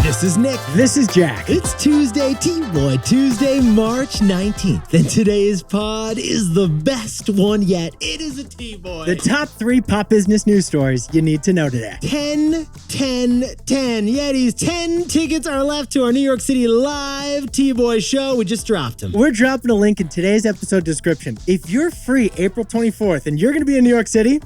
This is Nick. This is Jack. It's Tuesday, TBOY Tuesday, March 19th. And today's pod is the best one yet. It is a TBOY. The top 3 pop business news stories you need to know today. 10. Yetis, 10 tickets are left to our New York City live TBOY show. We just dropped them. We're dropping a link in today's episode description. If you're free April 24th and you're going to be in New York City,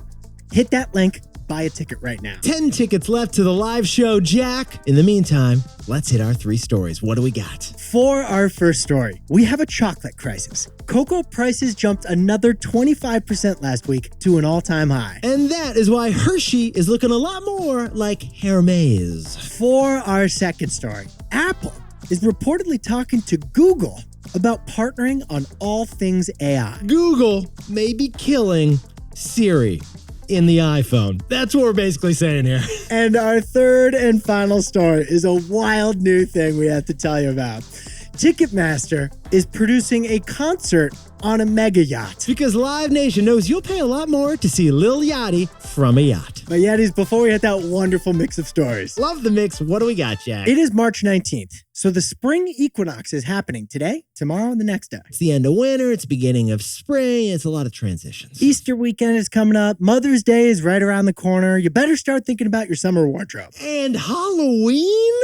hit that link. Buy a ticket right now. 10 tickets left to the live show, Jack. In the meantime, let's hit our 3 stories. What do we got? For our first story, we have a chocolate crisis. Cocoa prices jumped another 25% last week to an all-time high. And that is why Hershey is looking a lot more like Hermes. For our second story, Apple is reportedly talking to Google about partnering on all things AI. Google may be killing Siri in the iPhone. That's what we're basically saying here. And our third and final story is a wild new thing we have to tell you about. TicketMaster is producing a concert on a mega yacht. Because Live Nation knows you'll pay a lot more to see Lil Yachty from a yacht. But Yetis, before we hit that wonderful mix of stories. Love the mix. What do we got, Jack? It is March 19th, so the spring equinox is happening today, tomorrow, and the next day. It's the end of winter. It's the beginning of spring. It's a lot of transitions. Easter weekend is coming up. Mother's Day is right around the corner. You better start thinking about your summer wardrobe. And Halloween?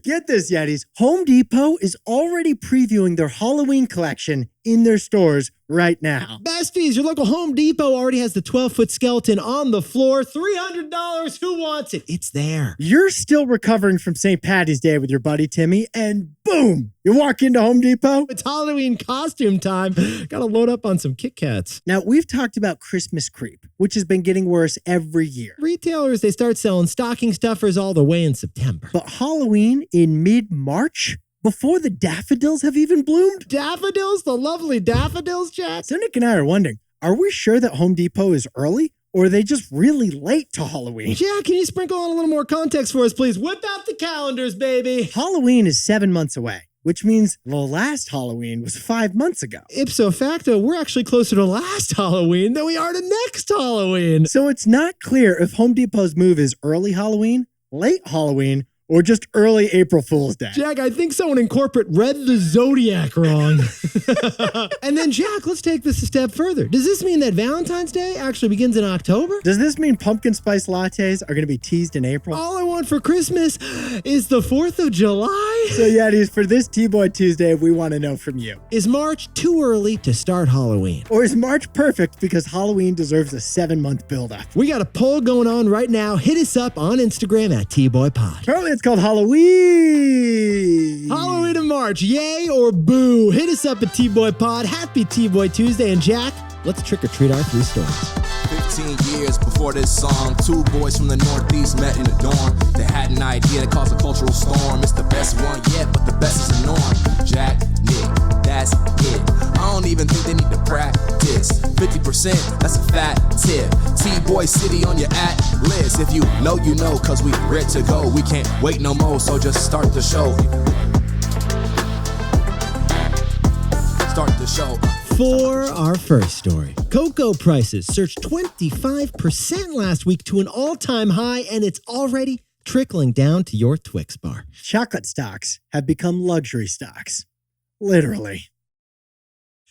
Get this, Yetis. Home Depot is already previewing their Halloween collection in their stores right now. Besties, your local Home Depot already has the 12-foot skeleton on the floor. $300. Who wants it? It's there. You're still recovering from St. Patty's Day with your buddy Timmy, and boom, you walk into Home Depot. It's Halloween costume time. Gotta load up on some Kit Kats. Now, we've talked about Christmas creep, which has been getting worse every year. Retailers, they start selling stocking stuffers all the way in September. But Halloween in mid-March? Before the daffodils have even bloomed? Daffodils? The lovely daffodils, Jack? So Nick and I are wondering, are we sure that Home Depot is early? Or are they just really late to Halloween? Jack, can you sprinkle on a little more context for us, please? Whip out the calendars, baby. Halloween is 7 months away, which means the last Halloween was 5 months ago. Ipso facto, we're actually closer to last Halloween than we are to next Halloween. So it's not clear if Home Depot's move is early Halloween, late Halloween, or just early April Fool's Day. Jack, I think someone in corporate read the Zodiac wrong. And then, Jack, let's take this a step further. Does this mean that Valentine's Day actually begins in October? Does this mean pumpkin spice lattes are going to be teased in April? All I want for Christmas is the 4th of July. So, Yetis, for this TBOY Tuesday, we want to know from you. Is March too early to start Halloween? Or is March perfect because Halloween deserves a 7-month build-up? We got a poll going on right now. Hit us up on Instagram at TBOYPod. Apparently it's called Halloween. Halloween in March, yay or boo? Hit us up at TBOYPod. Happy TBOY Tuesday. And Jack, let's trick or treat our 3 stories. 15 years before this song, 2 boys from the Northeast met in a dorm. They had an idea that caused a cultural storm. It's the best one yet, but the best is the norm. Jack, Nick, that's it. I don't even think they need to practice. 50%, that's a fat tip. T-Boy City on your at-list. If you know, you know, cause we ready to go. We can't wait no more, so just start the show. Start the show. For our first story, cocoa prices surged 25% last week to an all-time high, and it's already trickling down to your Twix bar. Chocolate stocks have become luxury stocks. Literally.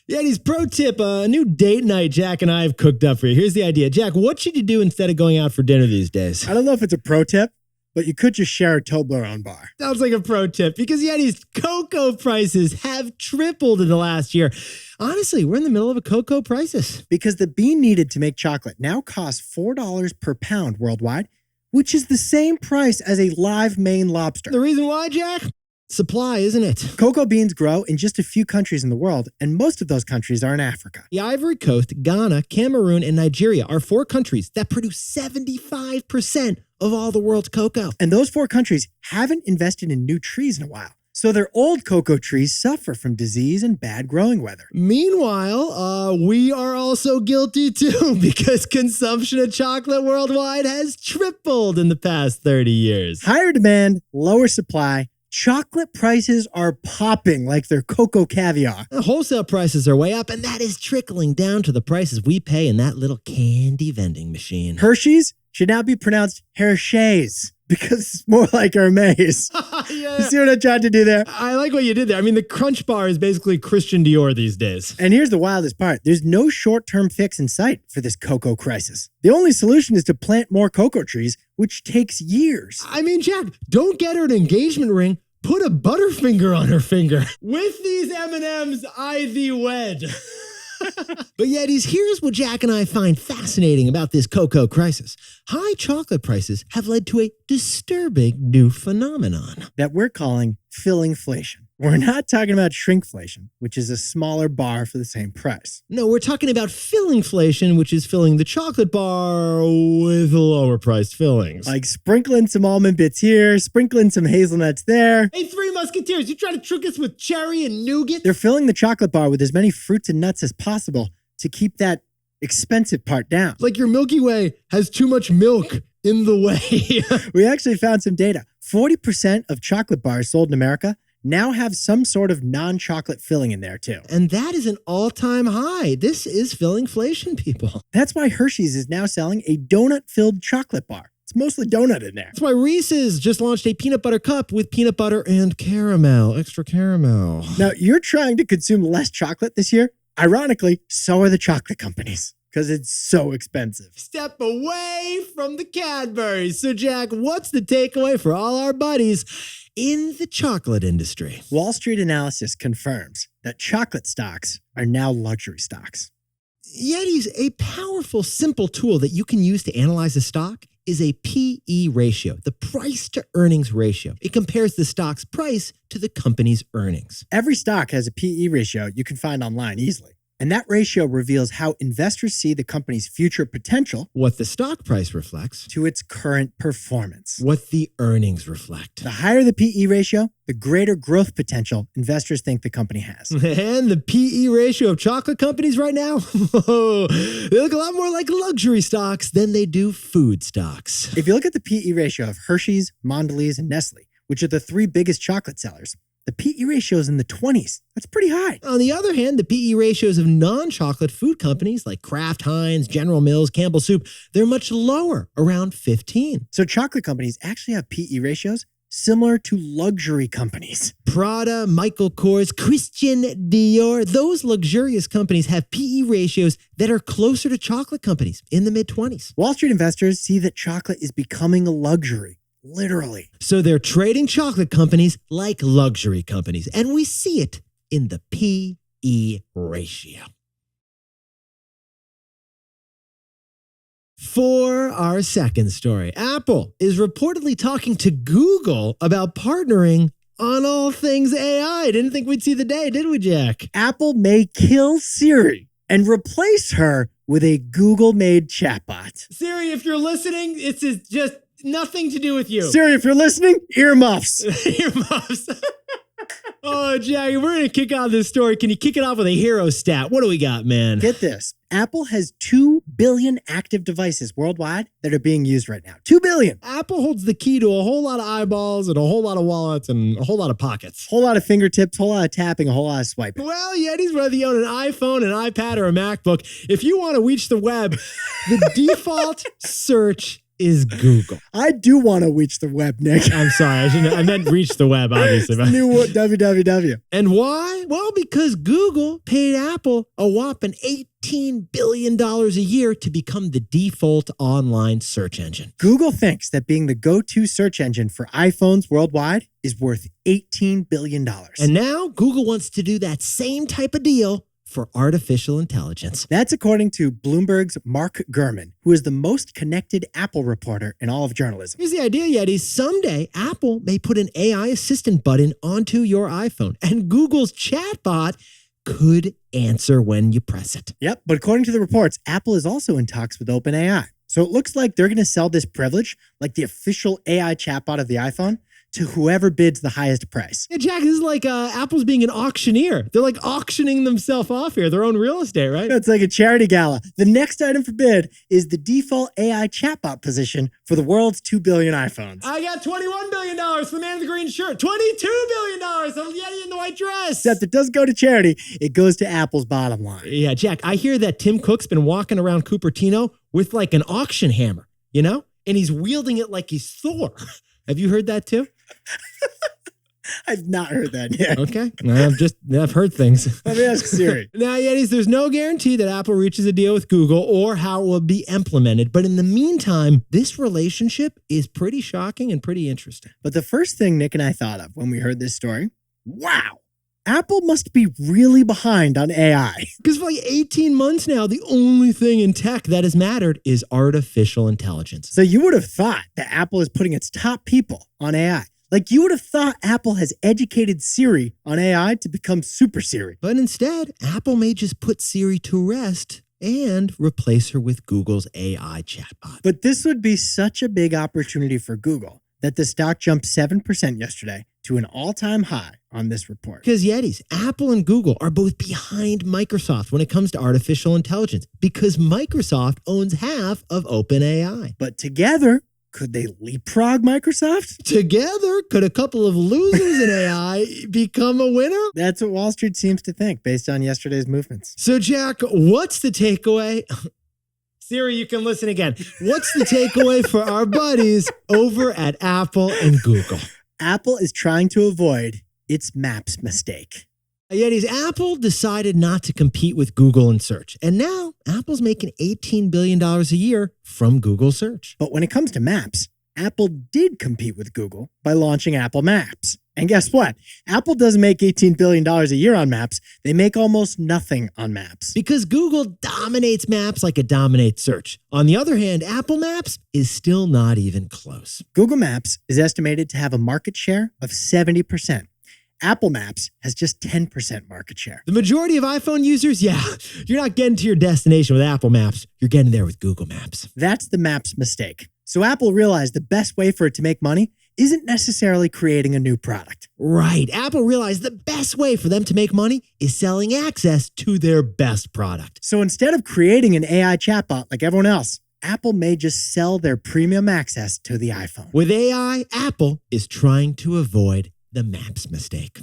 Yetis, pro tip, a new date night Jack and I have cooked up for you. Here's the idea. Jack, what should you do instead of going out for dinner these days? I don't know if it's a pro tip, but you could just share a Toblerone bar. Sounds like a pro tip because Yetis, cocoa prices have tripled in the last year. Honestly, we're in the middle of a cocoa crisis. Because the bean needed to make chocolate now costs $4 per pound worldwide, which is the same price as a live Maine lobster. The reason why, Jack? Supply, isn't it? Cocoa beans grow in just a few countries in the world, and most of those countries are in Africa. The Ivory Coast, Ghana, Cameroon, and Nigeria are 4 countries that produce 75% of all the world's cocoa. And those 4 countries haven't invested in new trees in a while. So their old cocoa trees suffer from disease and bad growing weather. Meanwhile, we are also guilty too because consumption of chocolate worldwide has tripled in the past 30 years. Higher demand, lower supply. Chocolate prices are popping like they're cocoa caviar. Wholesale prices are way up, and that is trickling down to the prices we pay in that little candy vending machine. Hershey's should now be pronounced Hershey's because it's more like Hermes. Yeah. You see what I tried to do there? I like what you did there. I mean, the Crunch Bar is basically Christian Dior these days. And here's the wildest part. There's no short-term fix in sight for this cocoa crisis. The only solution is to plant more cocoa trees, which takes years. I mean, Jack, don't get her an engagement ring. Put a butterfinger on her finger. With these M&Ms, I thee wed. But Yetis, here's what Jack and I find fascinating about this cocoa crisis. High chocolate prices have led to a disturbing new phenomenon That we're calling fillingflation. We're not talking about shrinkflation, which is a smaller bar for the same price. No, we're talking about fillingflation, which is filling the chocolate bar with lower priced fillings. Like sprinkling some almond bits here, sprinkling some hazelnuts there. Hey, Three Musketeers, you trying to trick us with cherry and nougat? They're filling the chocolate bar with as many fruits and nuts as possible to keep that expensive part down. Like your Milky Way has too much milk in the way. We actually found some data. 40% of chocolate bars sold in America now have some sort of non-chocolate filling in there too. And that is an all-time high. This is fillingflation, people. That's why Hershey's is now selling a donut-filled chocolate bar. It's mostly donut in there. That's why Reese's just launched a peanut butter cup with peanut butter and caramel, extra caramel. Now, you're trying to consume less chocolate this year. Ironically, so are the chocolate companies because it's so expensive. Step away from the Cadburys. So, Jack, what's the takeaway for all our buddies in the chocolate industry? Wall Street analysis confirms that chocolate stocks are now luxury stocks. Yetis, a powerful, simple tool that you can use to analyze a stock is a PE ratio, the price to earnings ratio. It compares the stock's price to the company's earnings. Every stock has a PE ratio you can find online easily. And that ratio reveals how investors see the company's future potential, What the stock price reflects, to its current performance. what the earnings reflect. The higher the PE ratio, the greater growth potential investors think the company has. And the PE ratio of chocolate companies right now, they look a lot more like luxury stocks than they do food stocks. If you look at the PE ratio of Hershey's, Mondelez, and Nestle, which are the three biggest chocolate sellers, the PE ratio is in the 20s. That's pretty high. On the other hand, the PE ratios of non-chocolate food companies like Kraft Heinz, General Mills, Campbell Soup, they're much lower, around 15. So chocolate companies actually have PE ratios similar to luxury companies. Prada, Michael Kors, Christian Dior, those luxurious companies have PE ratios that are closer to chocolate companies in the mid-20s. Wall Street investors see that chocolate is becoming a luxury. Literally. So they're trading chocolate companies like luxury companies, and we see it in the PE ratio. For our second story, Apple is reportedly talking to Google about partnering on all things AI. Didn't think we'd see the day, did we, Jack? Apple may kill Siri and replace her with a Google-made chatbot. Siri, if you're listening, this is just nothing to do with you. Siri, if you're listening, earmuffs. Earmuffs. Oh, Jack, we're going to kick off this story. Can you kick it off with a hero stat? What do we got, man? Get this. Apple has 2 billion active devices worldwide that are being used right now. 2 billion. Apple holds the key to a whole lot of eyeballs and a whole lot of wallets and a whole lot of pockets. Whole lot of fingertips, whole lot of tapping, a whole lot of swiping. Well, Yetis, whether you own an iPhone, an iPad, or a MacBook, if you want to reach the web, the default search is Google. I do want to reach the web, Nick. I'm sorry. I meant reach the web, obviously. New www. And why? Well, because Google paid Apple a whopping $18 billion a year to become the default online search engine. Google thinks that being the go-to search engine for iPhones worldwide is worth $18 billion. And now Google wants to do that same type of deal for artificial intelligence. That's according to Bloomberg's Mark Gurman, who is the most connected Apple reporter in all of journalism. Here's the idea, Yetis. Someday, Apple may put an AI assistant button onto your iPhone, and Google's chatbot could answer when you press it. Yep, but according to the reports, Apple is also in talks with OpenAI. So it looks like they're going to sell this privilege, like the official AI chatbot of the iPhone, to whoever bids the highest price. Yeah, Jack, this is like Apple's being an auctioneer. They're like auctioning themselves off here, their own real estate, right? It's like a charity gala. The next item for bid is the default AI chatbot position for the world's 2 billion iPhones. I got $21 billion for the man in the green shirt. $22 billion for the Yeti in the white dress. Except it doesn't go to charity. It goes to Apple's bottom line. Yeah, Jack, I hear that Tim Cook's been walking around Cupertino with like an auction hammer, you know? and he's wielding it like he's Thor. Have you heard that too? I've not heard that yet. Okay. I've heard things. Let me ask Siri. Now, Yetis, there's no guarantee that Apple reaches a deal with Google or how it will be implemented. But in the meantime, this relationship is pretty shocking and pretty interesting. But the first thing Nick and I thought of when we heard this story, wow, Apple must be really behind on AI. Because for like 18 months now, the only thing in tech that has mattered is artificial intelligence. So you would have thought that Apple is putting its top people on AI. Like you would have thought Apple has educated Siri on AI to become Super Siri. But instead, Apple may just put Siri to rest and replace her with Google's AI chatbot. But this would be such a big opportunity for Google that the stock jumped 7% yesterday to an all-time high on this report. Because Yetis, Apple and Google are both behind Microsoft when it comes to artificial intelligence because Microsoft owns half of OpenAI. But together, could they leapfrog Microsoft? Together, could a couple of losers in AI become a winner? That's what Wall Street seems to think based on yesterday's movements. So, Jack, what's the takeaway? Siri, you can listen again. What's the takeaway for our buddies over at Apple and Google? Apple is trying to avoid its Maps mistake. Yetis, Apple decided not to compete with Google in search. And now Apple's making $18 billion a year from Google search. But when it comes to Maps, Apple did compete with Google by launching Apple Maps. And guess what? Apple doesn't make $18 billion a year on Maps. They make almost nothing on Maps. Because Google dominates Maps like it dominates search. On the other hand, Apple Maps is still not even close. Google Maps is estimated to have a market share of 70%. Apple Maps has just 10% market share. The majority of iPhone users, you're not getting to your destination with Apple Maps. You're getting there with Google Maps. That's the Maps mistake. So Apple realized the best way for it to make money isn't necessarily creating a new product. Right. Apple realized the best way for them to make money is selling access to their best product. So instead of creating an AI chatbot like everyone else, Apple may just sell their premium access to the iPhone. With AI, Apple is trying to avoid the Maps mistake.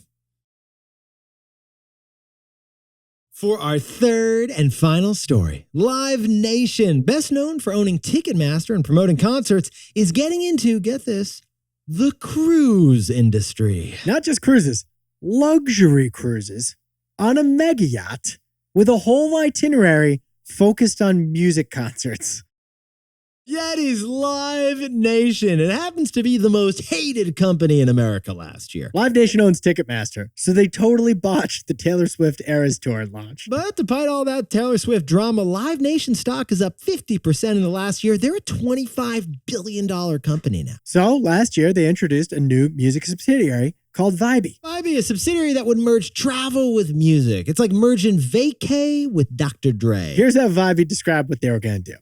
For our third and final story, Live Nation, best known for owning Ticketmaster and promoting concerts, is getting into, get this, the cruise industry. Not just cruises, luxury cruises on a mega yacht with a whole itinerary focused on music concerts. Yetis, Live Nation. It happens to be the most hated company in America last year. Live Nation owns Ticketmaster, so they totally botched the Taylor Swift Eras Tour launch. But despite all that Taylor Swift drama, Live Nation stock is up 50% in the last year. They're a $25 billion company now. So last year, they introduced a new music subsidiary called Vibee. Vibee, a subsidiary that would merge travel with music. It's like merging vacay with Dr. Dre. Here's how Vibee described what they were going to do.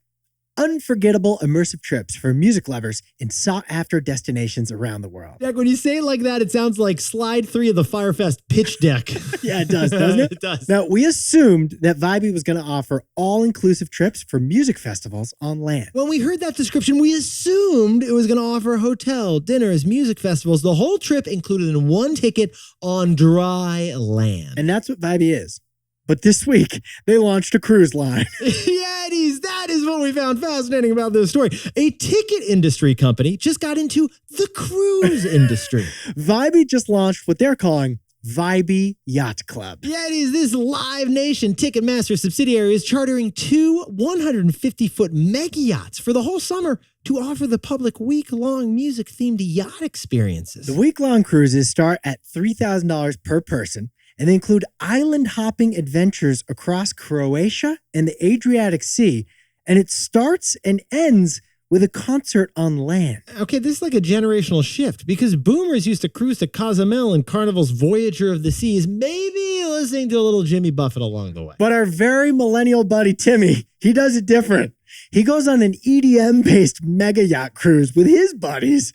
Unforgettable immersive trips for music lovers in sought-after destinations around the world. Jack, when you say it like that, it sounds like slide 3 of the Firefest pitch deck. Yeah, it does, doesn't it? It does. Now, we assumed that Vibee was going to offer all-inclusive trips for music festivals on land. When we heard that description, we assumed it was going to offer hotel, dinners, music festivals, the whole trip included in one ticket on dry land. And that's what Vibee is. But this week, they launched a cruise line. Yetis, that is what we found fascinating about this story. A ticket industry company just got into the cruise industry. Vibee just launched what they're calling Vibee Yacht Club. Yetis, this Live Nation Ticketmaster subsidiary is chartering 2 150-foot mega yachts for the whole summer to offer the public week-long music-themed yacht experiences. The week-long cruises start at $3,000 per person, and they include island-hopping adventures across Croatia and the Adriatic Sea, and it starts and ends with a concert on land. Okay, this is like a generational shift because boomers used to cruise to Cozumel and Carnival's Voyager of the Seas, maybe listening to a little Jimmy Buffett along the way. But our very millennial buddy Timmy, he does it different. He goes on an EDM-based mega yacht cruise with his buddies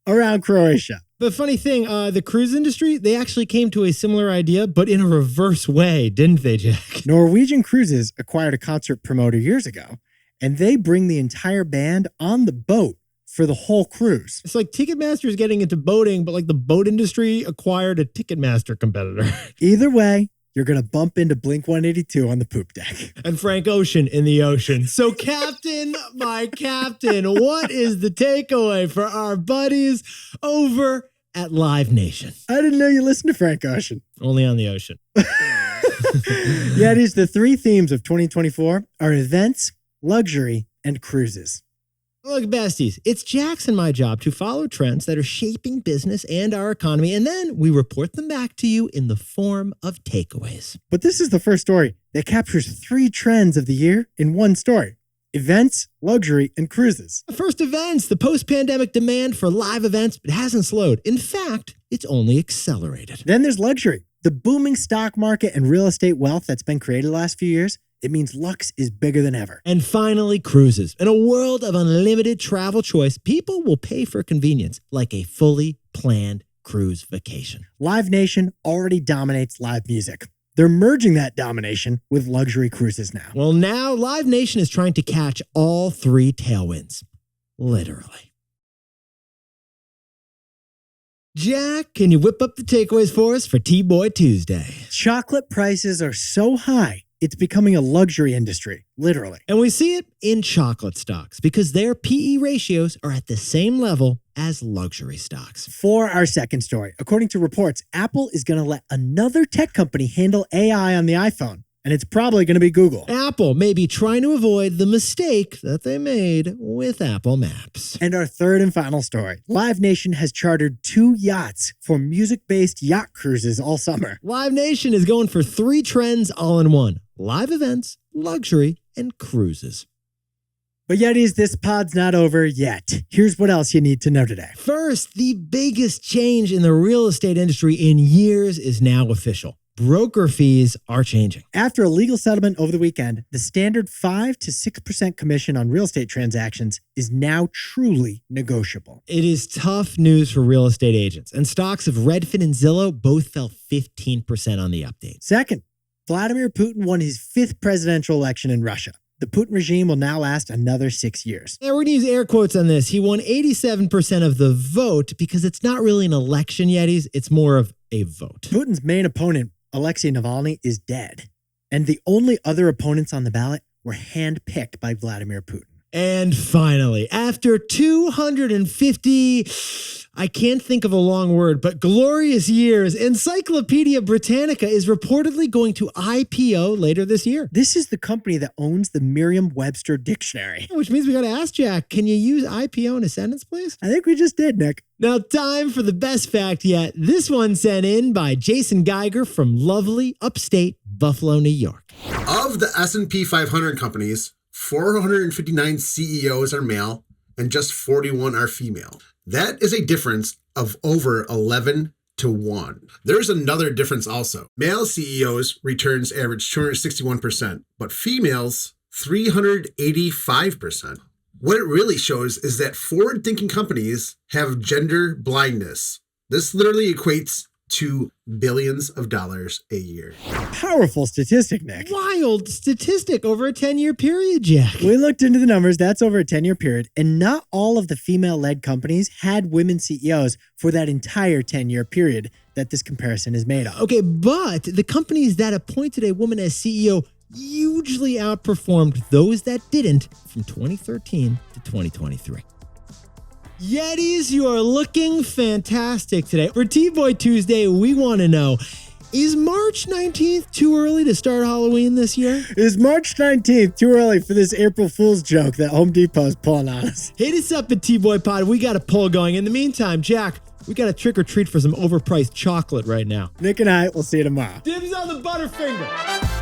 around Croatia. The funny thing, the cruise industry, they actually came to a similar idea, but in a reverse way, didn't they, Jack? Norwegian Cruises acquired a concert promoter years ago, and they bring the entire band on the boat for the whole cruise. It's like Ticketmaster is getting into boating, but like the boat industry acquired a Ticketmaster competitor. Either way, you're going to bump into Blink 182 on the poop deck. And Frank Ocean in the ocean. So, Captain, my captain, what is the takeaway for our buddies over at Live Nation? I didn't know you listened to Frank Ocean. Only on the ocean. Yetis, the three themes of 2024 are events, luxury, and cruises. Look, besties, it's Jack's and my job to follow trends that are shaping business and our economy, and then we report them back to you in the form of takeaways. But this is the first story that captures three trends of the year in one story: events, luxury, and cruises. First, events. The post-pandemic demand for live events, it hasn't slowed. In fact, it's only accelerated. Then there's luxury. The booming stock market and real estate wealth that's been created the last few years, it means Lux is bigger than ever. And finally, cruises. In a world of unlimited travel choice, people will pay for convenience like a fully planned cruise vacation. Live Nation already dominates live music. They're merging that domination with luxury cruises now. Well, now Live Nation is trying to catch all three tailwinds. Literally. Jack, can you whip up the takeaways for us for TBOY Tuesday? Chocolate prices are so high, it's becoming a luxury industry, literally. And we see it in chocolate stocks because their PE ratios are at the same level as luxury stocks. For our second story, according to reports, Apple is going to let another tech company handle AI on the iPhone, and it's probably going to be Google. Apple may be trying to avoid the mistake that they made with Apple Maps. And our third and final story, Live Nation has chartered 2 yachts for music-based yacht cruises all summer. Live Nation is going for 3 trends all in one: live events, luxury, and cruises. But Yetis, this pod's not over yet. Here's what else you need to know today. First, the biggest change in the real estate industry in years is now official. Broker fees are changing. After a legal settlement over the weekend, the standard 5 to 6% commission on real estate transactions is now truly negotiable. It is tough news for real estate agents, and stocks of Redfin and Zillow both fell 15% on the update. Second, Vladimir Putin won his 5th presidential election in Russia. The Putin regime will now last another 6 years. Yeah, we're going to use air quotes on this. He won 87% of the vote because it's not really an election, Yetis. It's more of a vote. Putin's main opponent, Alexei Navalny, is dead. And the only other opponents on the ballot were handpicked by Vladimir Putin. And finally, after 250, I can't think of a long word, but glorious years, Encyclopedia Britannica is reportedly going to IPO later this year. This is the company that owns the Merriam-Webster dictionary. Which means we got to ask Jack, can you use IPO in a sentence, please? I think we just did, Nick. Now, time for the best fact yet. This one sent in by Jason Geiger from lovely upstate Buffalo, New York. Of the S&P 500 companies, 459 CEOs are male and just 41 are female. That is a difference of over 11 to 1. There's another difference also. Male CEOs returns average 261%, but females 385%. What it really shows is that forward-thinking companies have gender blindness. This literally equates to billions of dollars a year. Powerful statistic, Nick. Wild statistic over a 10-year period, Jack. We looked into the numbers. That's over a 10-year period. And not all of the female-led companies had women CEOs for that entire 10-year period that this comparison is made of. Okay, but the companies that appointed a woman as CEO hugely outperformed those that didn't from 2013 to 2023. Yetis, you are looking fantastic today. For TBOY Tuesday, we want to know, is March 19th too early to start Halloween this year? Is March 19th too early for this April Fool's joke that Home Depot is pulling on us? Hit us up at TBOY Pod. We got a poll going. In the meantime, Jack, we got a trick or treat for some overpriced chocolate right now. Nick and I will see you tomorrow. Dibs on the Butterfinger.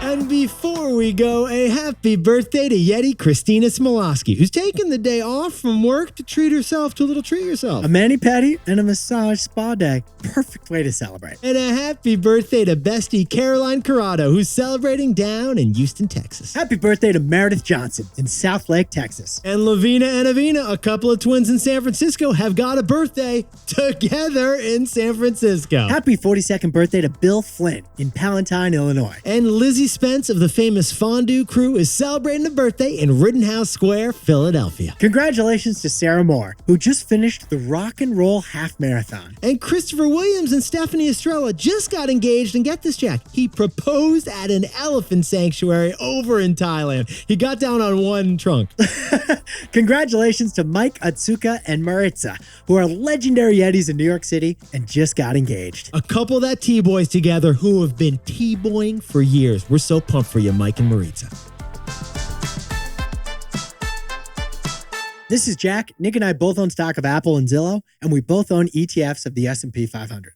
And before we go, a happy birthday to Yeti Christina Smolowski, who's taking the day off from work to treat herself to a little treat yourself. A mani-pedi and a massage spa day. Perfect way to celebrate. And a happy birthday to bestie Caroline Corrado, who's celebrating down in Houston, Texas. Happy birthday to Meredith Johnson in South Lake, Texas. And Lavina and Avina, a couple of twins in San Francisco, have got a birthday together in San Francisco. Happy 42nd birthday to Bill Flynn in Palatine, Illinois. And Lizzie Spence of the famous fondue crew is celebrating a birthday in Rittenhouse Square, Philadelphia. Congratulations to Sarah Moore, who just finished the Rock and Roll Half Marathon. And Christopher Williams and Stephanie Estrella just got engaged, and get this, Jack, he proposed at an elephant sanctuary over in Thailand. He got down on one trunk. Congratulations to Mike, Atsuka, and Maritza, who are legendary Yetis in New York City and just got engaged. A couple that T-Boys together who have been T-boying for years. We're so pumped for you, Mike and Maritza. This is Jack. Nick and I both own stock of Apple and Zillow, and we both own ETFs of the S&P 500.